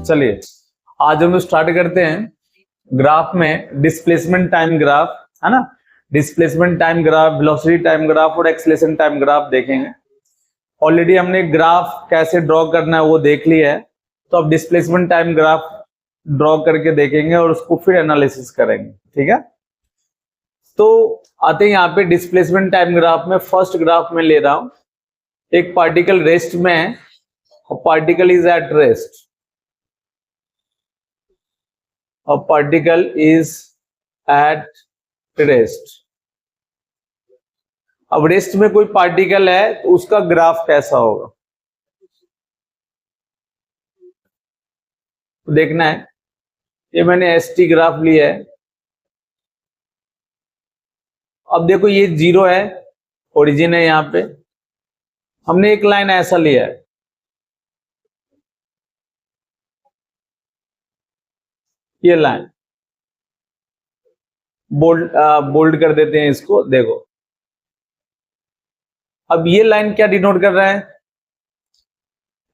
चलिए आज हम स्टार्ट करते हैं ग्राफ में डिस्प्लेसमेंट टाइम ग्राफ, है ना। Displacement time graph, velocity time graph और एक्सेलरेशन टाइम ग्राफ देखेंगे। ऑलरेडी हमने ग्राफ कैसे ड्रॉ करना है वो देख लिया है, तो अब डिस्प्लेसमेंट टाइम ग्राफ ड्रॉ करके देखेंगे और उसको फिर एनालिसिस करेंगे, ठीक है। तो आते हैं यहाँ पे डिस्प्लेसमेंट टाइम ग्राफ में। फर्स्ट ग्राफ में ले रहा हूं, एक पार्टिकल रेस्ट में है, particle is at rest, a particle is at rest। अब रेस्ट में कोई पार्टिकल है तो उसका ग्राफ कैसा होगा तो देखना है। ये मैंने एसटी ग्राफ लिया है। अब देखो ये 0 है, ओरिजिन है, यहां पे हमने एक लाइन ऐसा लिया है, ये लाइन बोल्ड कर देते हैं इसको। देखो अब ये लाइन क्या डिनोट कर रहा है,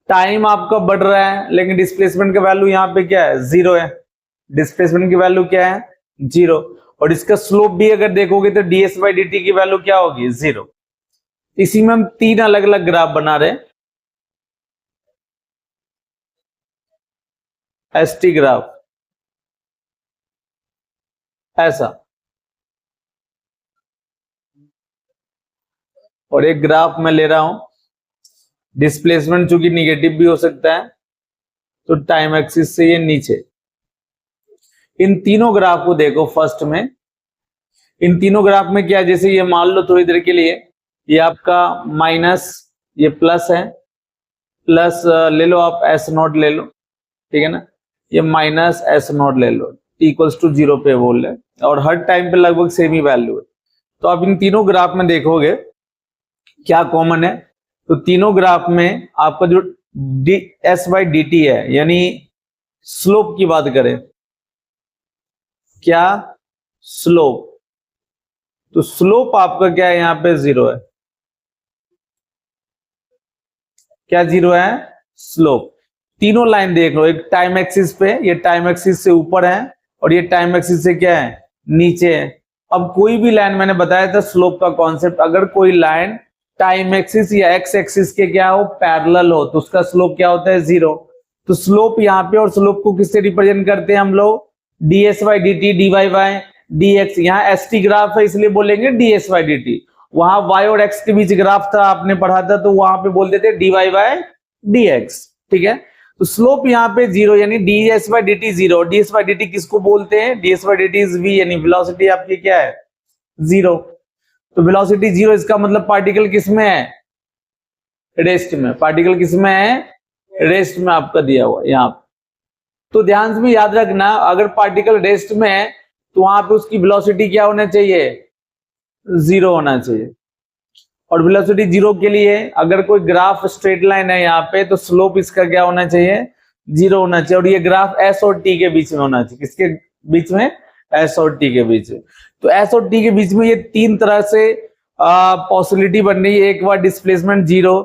टाइम आपका बढ़ रहा है, लेकिन डिस्प्लेसमेंट का वैल्यू यहाँ पे क्या है, 0 है। डिस्प्लेसमेंट की वैल्यू क्या है, 0। और इसका स्लोप भी अगर देखोगे तो ds बाई dt की वैल्यू क्या होगी, 0। इसी में हम 3 अलग अलग ग्राफ बना रहे हैं। एसटी ग्राफ ऐसा, और एक ग्राफ में ले रहा हूं डिस्प्लेसमेंट, चूंकि निगेटिव भी हो सकता है तो टाइम एक्सिस से ये नीचे। इन तीनों ग्राफ को देखो। फर्स्ट में इन तीनों ग्राफ में क्या है, जैसे ये मान लो थोड़ी देर के लिए ये आपका माइनस, ये प्लस है, प्लस ले लो आप एस नॉट ले लो, ठीक है ना। ये माइनस एस नॉट ले लो, इक्वल्स टू 0 पे बोल रहे, और हर टाइम पे लगभग सेम ही वैल्यू है। तो आप इन तीनों ग्राफ में देखोगे क्या कॉमन है, तो तीनों ग्राफ में आपका जो एस बाई डी टी है, यानी स्लोप की बात करें, क्या स्लोप, तो स्लोप आपका क्या है, यहां पे 0 है। क्या 0 है, स्लोप। तीनों लाइन देख लो, एक टाइम एक्सिस पे, ये टाइम एक्सिस से ऊपर है और ये टाइम एक्सिस से क्या है, नीचे है। अब कोई भी लाइन, मैंने बताया था स्लोप का कॉन्सेप्ट, अगर कोई लाइन टाइम एक्सिस या एक्स एक्सिस के क्या हो, पैरेलल हो, तो उसका स्लोप क्या होता है, 0। तो स्लोप यहाँ पे, और स्लोप को किससे रिप्रेजेंट करते हैं हम लोग, ds by D T, dy by dx। यहाँ एस टी ग्राफ है इसलिए बोलेंगे ds बाई डी टी। वहां y और x के बीच ग्राफ था, आपने पढ़ा था, तो वहां पे बोलते थे dy बाई dx, ठीक है। तो स्लोप यहाँ पे 0, यानी ds by dt 0। ds by dt किसको बोलते हैं, ds by dt is v, यानी वेलोसिटी आपकी क्या है, 0। तो वेलोसिटी 0, इसका मतलब पार्टिकल किस में है, रेस्ट में। पार्टिकल किस में है, रेस्ट में आपका दिया हुआ यहाँ पे। तो ध्यान से याद रखना, अगर पार्टिकल रेस्ट में है तो वहां पे उसकी वेलोसिटी क्या होना चाहिए, 0 होना चाहिए। और वेलोसिटी 0 के लिए अगर कोई ग्राफ स्ट्रेट लाइन है यहाँ पे, तो स्लोप इसका क्या होना चाहिए, 0 होना चाहिए। और ये ग्राफ s और t के बीच में होना चाहिए, किसके बीच में, s और t के बीच में। तो s और t के बीच में ये 3 तरह से पॉसिबिलिटी बन रही है। एक बार डिस्प्लेसमेंट 0,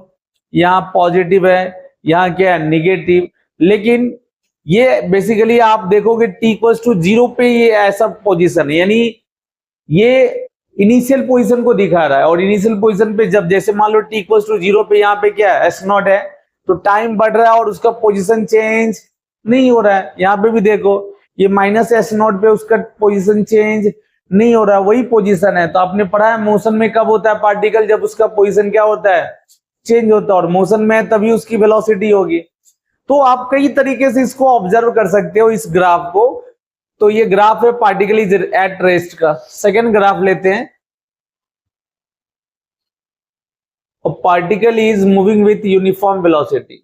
यहाँ पॉजिटिव है, यहाँ क्या है, निगेटिव। लेकिन ये बेसिकली आप देखोगे t इक्वल्स टू 0 पे ये ऐसा पोजीशन है, यानी ये इनिशियल पोजीशन को दिखा रहा है। और इनिशियल पोजीशन पे जब, जैसे मान लो t इक्वल्स टू 0 पे यहाँ पे क्या है, एस नॉट है, तो टाइम बढ़ रहा है और उसका पोजीशन चेंज नहीं हो रहा है। यहाँ पे भी देखो ये माइनस एस नॉट पे उसका पोजीशन चेंज नहीं हो रहा है, वही पोजीशन है। तो आपने पढ़ा है मोशन में कब होता है पार्टिकल, जब उसका पोजीशन क्या होता है, चेंज होता है। और मोशन में तभी उसकी वेलोसिटी होगी। तो आप कई तरीके से इसको ऑब्जर्व कर सकते हो इस ग्राफ को। तो ये ग्राफ है पार्टिकल इज एट रेस्ट का। सेकेंड ग्राफ लेते हैं, particle is moving with uniform velocity.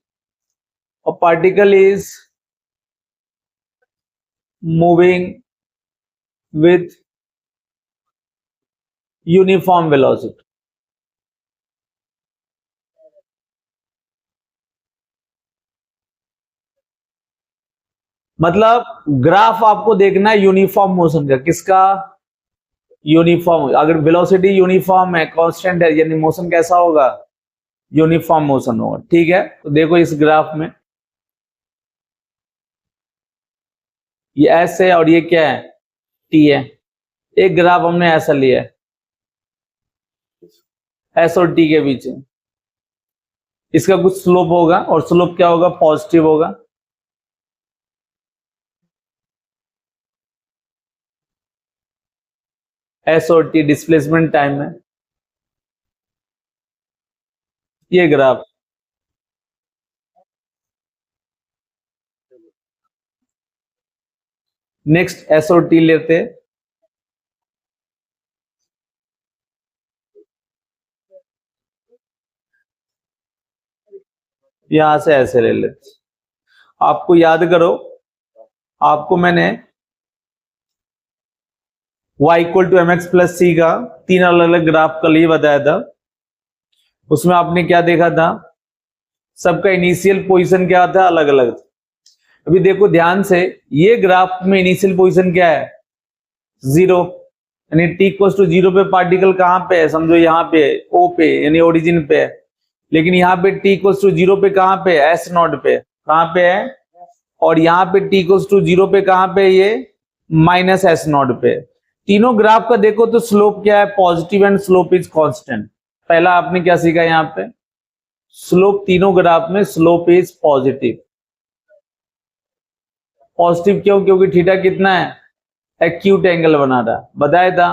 Particle is moving with uniform velocity. मतलब ग्राफ आपको देखना है यूनिफॉर्म मोशन का, किसका, यूनिफॉर्म। अगर वेलोसिटी यूनिफॉर्म है, कांस्टेंट है, यानी मोशन कैसा होगा, यूनिफॉर्म मोशन होगा, ठीक है। तो देखो इस ग्राफ में ये एस है और ये क्या है, टी है। एक ग्राफ हमने ऐसा लिया है एस और टी के बीच, इसका कुछ स्लोप होगा और स्लोप क्या होगा, पॉजिटिव होगा। एस और टी डिस्प्लेसमेंट टाइम है, ये ग्राफ। नेक्स्ट एस और टी लेते हैं, यहां से ऐसे ले ले। आपको याद करो, आपको मैंने y equal to M X plus C का 3 अलग अलग ग्राफ कल ही बताया था। उसमें आपने क्या देखा था, सबका इनिशियल पोजीशन क्या था, अलग अलग था। अभी देखो ध्यान से, ये ग्राफ में इनिशियल पोजीशन क्या है, 0, यानी t इक्वल टू 0 पे पार्टिकल कहां पे है, समझो यहाँ पे O पे, यानी ओरिजिन पे है। लेकिन यहाँ पे t इक्वल टू 0 पे कहां पे है, S नॉट पे, कहां पे है, और यहाँ पे t इक्वल टू 0 पे कहां पे, ये माइनस S नॉट पे। तीनों ग्राफ का देखो तो स्लोप क्या है, positive, and slope is constant. पहला आपने क्या सीखा यहाँ पे, स्लोप, तीनों ग्राफ में स्लोप इज पॉजिटिव। पॉजिटिव क्यों, क्योंकि थीटा कितना है, एक्यूट एंगल बना रहा है, बताया था।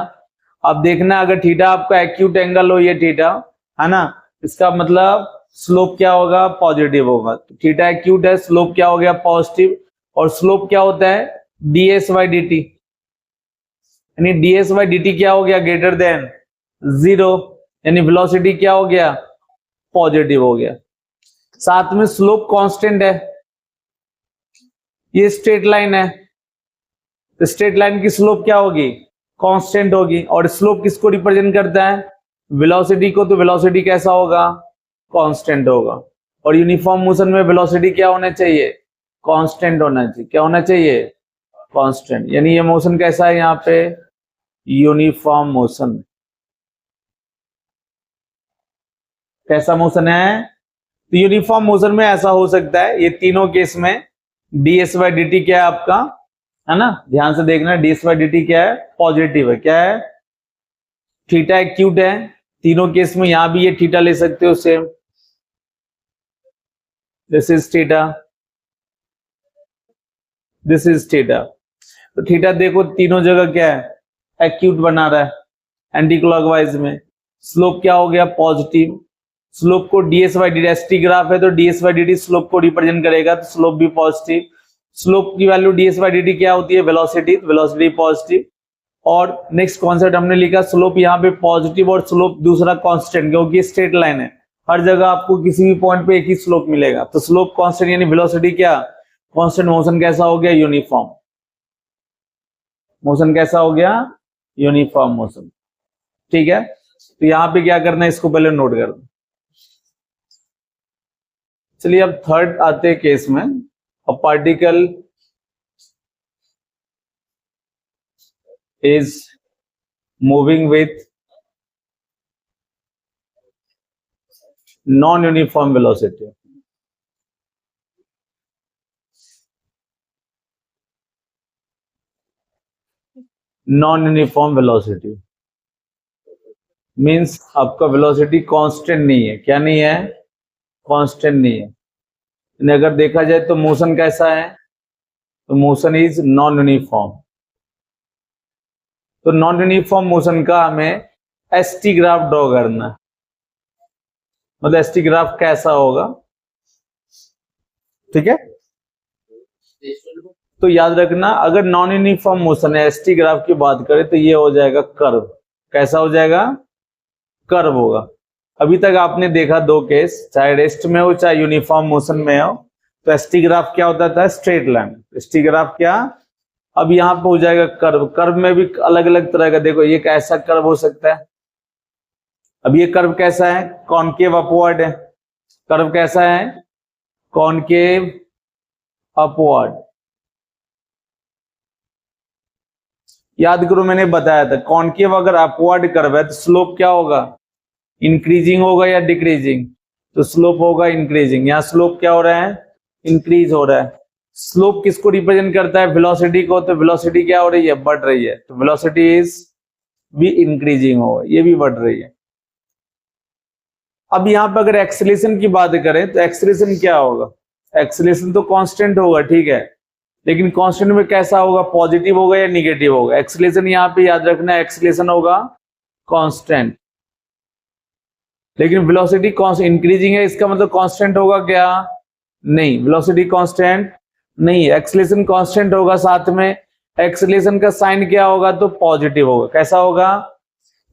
अब देखना अगर थीटा आपका एक्यूट एंगल हो, ये थीटा है ना, इसका मतलब स्लोप क्या होगा, पॉजिटिव होगा। तो थीटा एक्यूट है, स्लोप क्या हो गया, पॉजिटिव। और स्लोप क्या होता है, ds बाई डी टी, यानी ds बाई डी टी क्या हो गया, ग्रेटर देन 0, यानी वेलोसिटी क्या हो गया, पॉजिटिव हो गया। साथ में स्लोप कांस्टेंट है, ये स्ट्रेट लाइन है, तो स्ट्रेट लाइन की स्लोप क्या होगी, कांस्टेंट होगी। और स्लोप किसको रिप्रेजेंट करता है, वेलोसिटी को, तो वेलोसिटी कैसा होगा, कांस्टेंट होगा। और यूनिफॉर्म मोशन में वेलोसिटी क्या होना चाहिए, कांस्टेंट होना चाहिए। क्या होना चाहिए, कांस्टेंट। यानी ये मोशन कैसा है यहाँ पे, यूनिफॉर्म मोशन। कैसा मोशन है, तो यूनिफॉर्म मोशन में ऐसा हो सकता है, ये तीनों केस में ds बाई डी टी क्या है आपका, है ना, ध्यान से देखना, ds बाई डी टी क्या है, पॉजिटिव है। क्या है, थीटा एक्यूट है, तीनों केस में। यहां भी ये थीटा ले सकते हो same, this is theta, this is theta. तो थीटा देखो तीनों जगह क्या है, एक्यूट बना रहा है एंटी क्लॉकवाइज में। स्लोप क्या हो गया, पॉजिटिव। स्लोप को ds by D T, graph है तो ds by D T slope को रिप्रेजेंट करेगा, तो स्लोप भी पॉजिटिव। स्लोप की value ds by D T क्या होती है, वेलोसिटी, वेलोसिटी पॉजिटिव। और नेक्स्ट कॉन्सेप्ट हमने लिखा, स्लोप यहाँ पे पॉजिटिव और स्लोप दूसरा कांस्टेंट, क्योंकि स्ट्रेट लाइन है, हर जगह आपको किसी भी पॉइंट पे एक ही स्लोप मिलेगा। तो स्लोप कांस्टेंट यानी वेलोसिटी क्या, कांस्टेंट। मोशन कैसा हो गया, यूनिफॉर्म मोशन। कैसा हो गया, यूनिफॉर्म मोशन। ठीक है, तो यहाँ पे क्या करना है, इसको पहले नोट कर दो। चलिए अब थर्ड आते हैं केस में, a particle is moving with non uniform velocity. Non uniform velocity means आपका वेलोसिटी कांस्टेंट नहीं है। क्या नहीं है, कांस्टेंट नहीं है। अगर देखा जाए तो मोशन कैसा है, तो मोशन इज नॉन यूनिफॉर्म। तो नॉन यूनिफॉर्म मोशन का हमें एसटी ग्राफ ड्रॉ करना है। मतलब एसटी ग्राफ कैसा होगा, ठीक है। तो याद रखना, अगर नॉन यूनिफॉर्म मोशन है, एसटी ग्राफ की बात करें तो ये हो जाएगा कर्व। कैसा हो जाएगा, कर्व होगा। अभी तक आपने देखा दो केस, चाहे रेस्ट में हो चाहे यूनिफॉर्म मोशन में हो, तो एसटी ग्राफ क्या होता था, स्ट्रेट लाइन। एसटी ग्राफ क्या, अब यहाँ पे हो जाएगा कर्व। कर्व में भी अलग अलग तरह का, देखो ये कैसा कर्व हो सकता है। अब ये कर्व कैसा है, कॉनकेव अपवर्ड है। कर्व कैसा है, कॉनकेव अपवर्ड। याद करो मैंने बताया था, कॉनकेव अगर अपवर्ड कर्व है तो स्लोप क्या होगा, इंक्रीजिंग होगा या डिक्रीजिंग, तो स्लोप होगा इंक्रीजिंग। यहाँ स्लोप क्या हो रहा है, इंक्रीज हो रहा है। स्लोप किसको रिप्रेजेंट करता है? वेलोसिटी को। तो वेलोसिटी क्या हो रही है? बढ़ रही है। तो वेलोसिटी इज भी इंक्रीजिंग होगा, ये भी बढ़ रही है। अब यहां पर अगर एक्सेलरेशन की बात करें तो एक्सेलरेशन क्या होगा? एक्सेलरेशन तो कांस्टेंट होगा, ठीक है, लेकिन कांस्टेंट में कैसा होगा? पॉजिटिव होगा या निगेटिव होगा? एक्सेलरेशन यहां पे याद रखना, एक्सेलरेशन होगा कांस्टेंट, लेकिन वेलोसिटी इंक्रीजिंग है, इसका मतलब कांस्टेंट होगा क्या? नहीं, वेलोसिटी कांस्टेंट नहीं है, एक्सेलरेशन कांस्टेंट होगा। साथ में एक्सेलरेशन का साइन क्या होगा? तो पॉजिटिव होगा। कैसा होगा?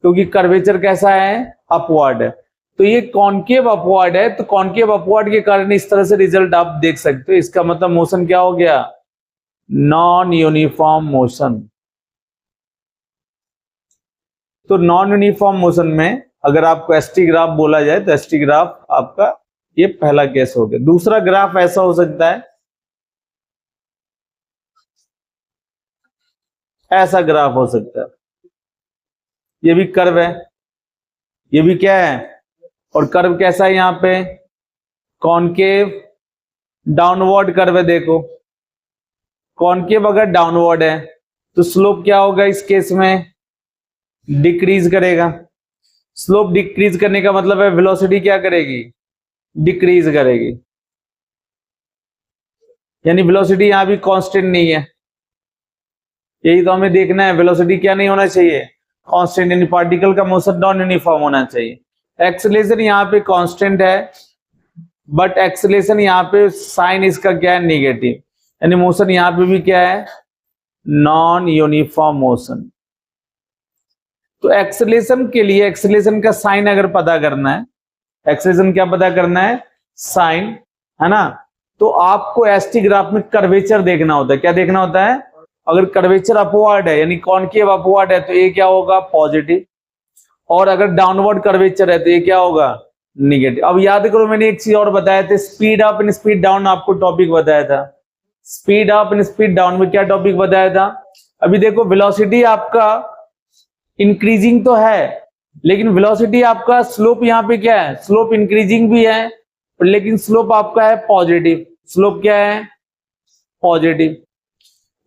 क्योंकि कर्वेचर कैसा है? अपवर्ड है। तो ये कॉनकेव अपवर्ड है, तो कॉनकेव अपवर्ड के कारण इस तरह से रिजल्ट आप देख सकते हो। इसका मतलब मोशन क्या हो गया? Non uniform motion. तो नॉन यूनिफॉर्म मोशन में अगर आपको एसटी ग्राफ बोला जाए तो एसटी ग्राफ आपका ये पहला केस हो गया। दूसरा ग्राफ ऐसा हो सकता है, ऐसा ग्राफ हो सकता है, ये भी कर्व है, ये भी क्या है? और कर्व कैसा है? यहां पे कॉनकेव डाउनवर्ड कर्व है। देखो कॉनकेव अगर डाउनवर्ड है तो स्लोप क्या होगा? इस केस में डिक्रीज करेगा। स्लोप डिक्रीज करने का मतलब है वेलोसिटी क्या करेगी? डिक्रीज करेगी। यानी वेलोसिटी यहां भी कांस्टेंट नहीं है, यही तो हमें देखना है। वेलोसिटी क्या नहीं होना चाहिए? कांस्टेंट, यानी पार्टिकल का मोशन नॉन यूनिफॉर्म होना चाहिए। एक्सेलरेशन यहाँ पे कांस्टेंट है, बट एक्सेलरेशन यहाँ पे साइन इसका क्या है? नेगेटिव, यानी मोशन यहाँ पे भी क्या है? Non uniform motion. तो एक्सेलरेशन के लिए एक्सेलरेशन का साइन अगर पता करना है, एक्सेलरेशन क्या पता करना है? साइन, है ना? तो आपको एसटी ग्राफ में कर्वेचर देखना होता है। क्या देखना होता है? अगर कर्वेचर अपवर्ड है यानी कॉनकेव अपवर्ड है तो ये क्या होगा? पॉजिटिव। और अगर डाउनवर्ड कर्वेचर है तो ये क्या होगा? निगेटिव। अब याद करो मैंने एक चीज और बताया था, speed up and speed down आपको टॉपिक बताया था। Speed up and speed down में क्या टॉपिक बताया था? अभी देखो वेलोसिटी आपका इंक्रीजिंग तो है, लेकिन वेलोसिटी आपका स्लोप यहाँ पे क्या है? स्लोप इंक्रीजिंग भी है, लेकिन स्लोप आपका है पॉजिटिव। स्लोप क्या है? पॉजिटिव।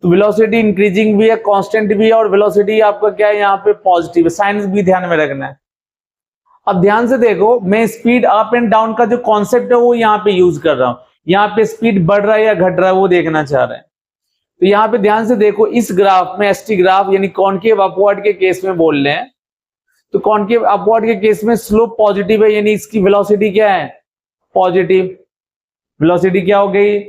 तो वेलोसिटी इंक्रीजिंग भी है, कांस्टेंट भी है, और वेलोसिटी आपका क्या है? यहाँ पे पॉजिटिव है। साइंस भी ध्यान में रखना है। अब ध्यान से देखो, मैं स्पीड अप एंड डाउन का जो कॉन्सेप्ट है वो यहाँ पे यूज कर रहा हूं। यहाँ पे स्पीड बढ़ रहा है या घट रहा है वो देखना चाह रहे हैं। तो यहाँ पे ध्यान से देखो, इस ग्राफ में एसटी ग्राफ यानी कॉनकेव अपवर्ड के केस में बोल रहे हैं, तो कॉनकेव अपवर्ड के केस में स्लोप पॉजिटिव है, यानी इसकी वेलोसिटी क्या है? पॉजिटिव। वेलोसिटी क्या हो गई?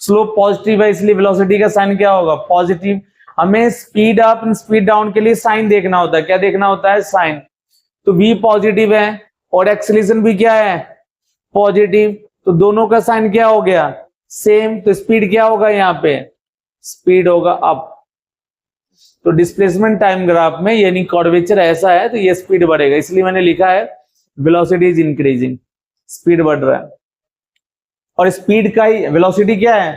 स्लोप पॉजिटिव है, इसलिए वेलोसिटी का साइन क्या होगा? पॉजिटिव। हमें speed up and speed down के लिए साइन देखना होता है। क्या देखना होता है? साइन। तो v पॉजिटिव है और एक्सेलरेशन भी क्या है? पॉजिटिव। तो दोनों का साइन क्या हो गया? सेम। तो स्पीड क्या होगा? यहाँ पे स्पीड होगा अप। तो डिस्प्लेसमेंट टाइम ग्राफ में यानी कर्वेचर ऐसा है तो ये स्पीड बढ़ेगा, इसलिए मैंने लिखा है वेलोसिटी इज इंक्रीजिंग, स्पीड बढ़ रहा है। और स्पीड का ही वेलोसिटी क्या है?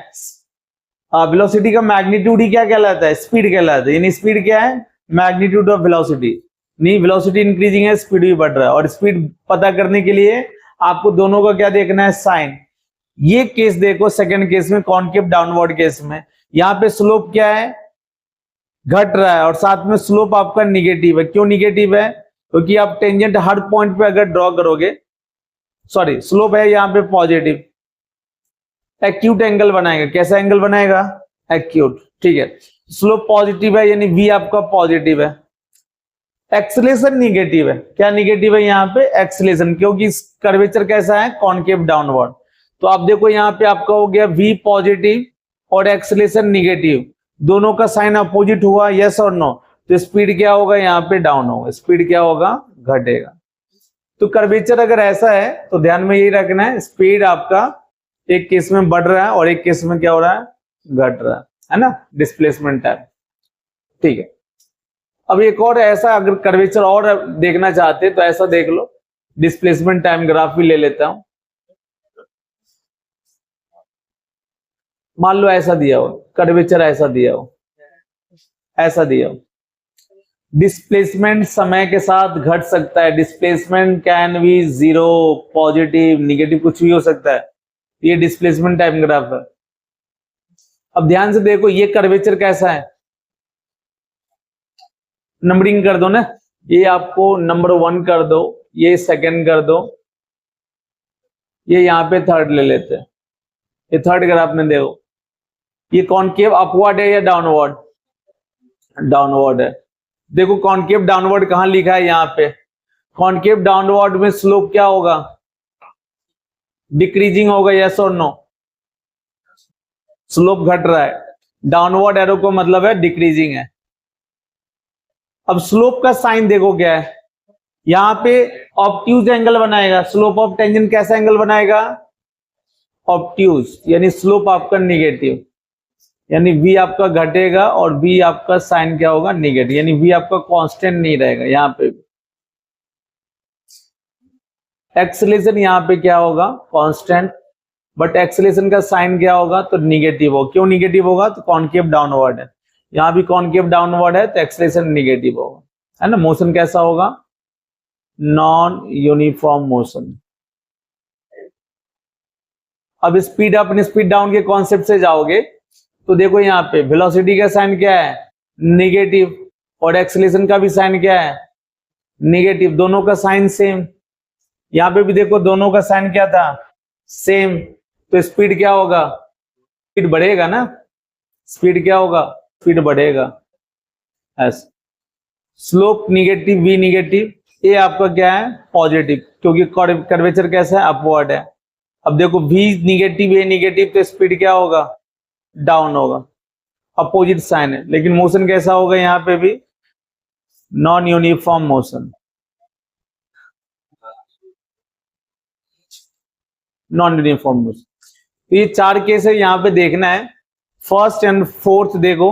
वेलोसिटी का मैग्नीट्यूड ही क्या कहलाता है? स्पीड कहलाता है। यानी स्पीड क्या है? Magnitude of velocity. नहीं, वेलोसिटी इंक्रीजिंग है, स्पीड भी बढ़ रहा है। और स्पीड पता करने के लिए आपको दोनों का क्या देखना है? साइन। ये केस देखो, सेकंड केस में कॉनकेव डाउनवर्ड केस में यहाँ पे स्लोप क्या है? घट रहा है, और साथ में स्लोप आपका निगेटिव है। क्यों निगेटिव है? क्योंकि आप टेंजेंट हर पॉइंट पे अगर ड्रॉ करोगे, सॉरी, स्लोप है यहाँ पे पॉजिटिव, एक्यूट एंगल बनाएगा। कैसा एंगल बनाएगा? एक्यूट, ठीक है। स्लोप पॉजिटिव है यानी v आपका पॉजिटिव है। एक्सेलरेशन निगेटिव है। क्या निगेटिव है यहाँ पे? एक्सेलरेशन, क्योंकि कर्वेचर कैसा है? Concave downward. तो आप देखो यहाँ पे आपका हो गया v पॉजिटिव और एक्सेलरेशन निगेटिव, दोनों का साइन अपोजिट हुआ, यस और नो। तो स्पीड क्या होगा? यहाँ पे डाउन होगा, स्पीड क्या होगा? घटेगा। तो कर्वेचर अगर ऐसा है तो ध्यान में यही रखना है, स्पीड आपका एक केस में बढ़ रहा है और एक केस में क्या हो रहा है? घट रहा है ना? डिस्प्लेसमेंट टाइम, ठीक है। अब एक और ऐसा अगर कर्वेचर और देखना चाहते तो ऐसा देख लो, डिस्प्लेसमेंट टाइम ग्राफ भी ले लेता हूं। मान लो ऐसा दिया हो, कर्वेचर ऐसा दिया हो, ऐसा दिया हो, डिस्प्लेसमेंट समय के साथ घट सकता है। Displacement can be zero, positive, negative, कुछ भी हो सकता है। ये डिस्प्लेसमेंट टाइम ग्राफ है। अब ध्यान से देखो ये कर्वेचर कैसा है, नंबरिंग कर दो ना, ये आपको नंबर 1 कर दो, ये सेकंड कर दो, ये यहाँ पे थर्ड ले लेते हैं, ये थर्ड ग्राफ में देखो, ये कॉनकेव अपवर्ड है या डाउनवर्ड, डाउनवर्ड है। देखो कॉनकेव डाउनवर्ड कहां लिखा है, यहाँ पे कॉनकेव डाउनवर्ड में स्लोप क्या होगा, डिक्रीजिंग होगा, यस और नो, स्लोप घट रहा है, डाउनवर्ड एरो को मतलब है डिक्रीजिंग है। अब स्लोप का साइन देखो क्या है, यहां पे ऑब्ट्यूज एंगल बनाएगा, स्लोप ऑफ टेंजेंट कैसा एंगल बनाएगा, ऑब्ट्यूज, यानी स्लोप आपका निगेटिव, यानी v आपका घटेगा और v आपका साइन क्या होगा, निगेटिव, यानी v आपका कांस्टेंट नहीं रहेगा। यहाँ पे एक्सेलेरेशन यहाँ पे क्या होगा, कांस्टेंट, बट एक्सेलेरेशन का साइन क्या होगा, तो निगेटिव हो। क्यों निगेटिव होगा, तो कॉनकेव डाउनवर्ड है, यहाँ भी कॉनकेव डाउनवर्ड है तो एक्सेलेरेशन निगेटिव होगा, है ना। मोशन कैसा होगा, नॉन यूनिफॉर्म मोशन। अब स्पीड अप स्पीड डाउन के कॉन्सेप्ट से जाओगे तो देखो यहाँ पे वेलोसिटी का साइन क्या है, निगेटिव, और एक्सेलेरेशन का भी साइन क्या है, निगेटिव, दोनों का साइन सेम। यहाँ पे भी देखो दोनों का साइन क्या था, सेम, तो स्पीड क्या होगा, स्पीड बढ़ेगा ना, स्पीड क्या होगा, स्पीड बढ़ेगा। ऐसा स्लोप निगेटिव, v निगेटिव, ये आपका क्या है, पॉजिटिव, क्योंकि कर्वेचर कैसा है, अपवर्ड है। अब देखो v निगेटिव, a निगेटिव, तो स्पीड क्या होगा, डाउन होगा, अपोजिट साइन है। लेकिन मोशन कैसा होगा, यहाँ पे भी non uniform motion, non uniform motion. तो ये 4 केस है, यहाँ पे देखना है, फर्स्ट एंड फोर्थ देखो,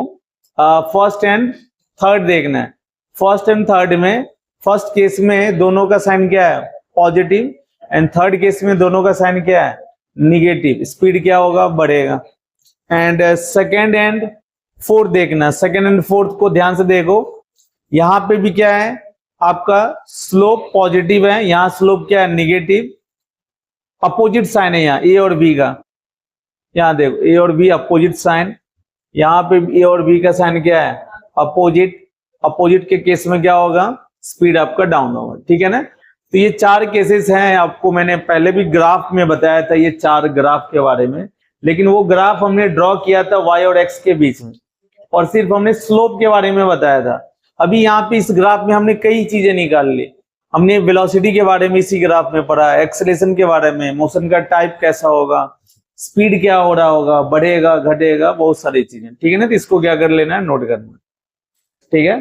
फर्स्ट एंड थर्ड देखना है। फर्स्ट एंड थर्ड में, फर्स्ट केस में दोनों का साइन क्या है, पॉजिटिव, एंड थर्ड केस में दोनों का साइन क्या है, निगेटिव, स्पीड क्या होगा, बढ़ेगा। एंड सेकेंड एंड फोर्थ देखना, सेकेंड एंड फोर्थ को ध्यान से देखो, यहां पे भी क्या है, आपका स्लोप पॉजिटिव है, यहां स्लोप क्या है, निगेटिव, अपोजिट साइन है यहाँ ए और बी का, यहाँ देखो ए और बी अपोजिट साइन, यहाँ पे ए और बी का साइन क्या है, अपोजिट, अपोजिट के केस में क्या होगा, स्पीड आपका डाउन होगा, ठीक है ना। तो ये 4 केसेस हैं, आपको मैंने पहले भी ग्राफ में बताया था ये 4 ग्राफ के बारे में, लेकिन वो ग्राफ हमने ड्रॉ किया था y और x के बीच में, और सिर्फ हमने स्लोप के बारे में बताया था। अभी यहाँ पे इस ग्राफ में हमने कई चीजें निकाल ली, हमने वेलोसिटी के बारे में इसी ग्राफ में पढ़ा, एक्सेलेरेशन के बारे में, मोशन का टाइप कैसा होगा, स्पीड क्या हो रहा होगा, बढ़ेगा घटेगा, बहुत सारी चीजें, ठीक है ना। तो इसको क्या कर लेना है, नोट करना, ठीक है।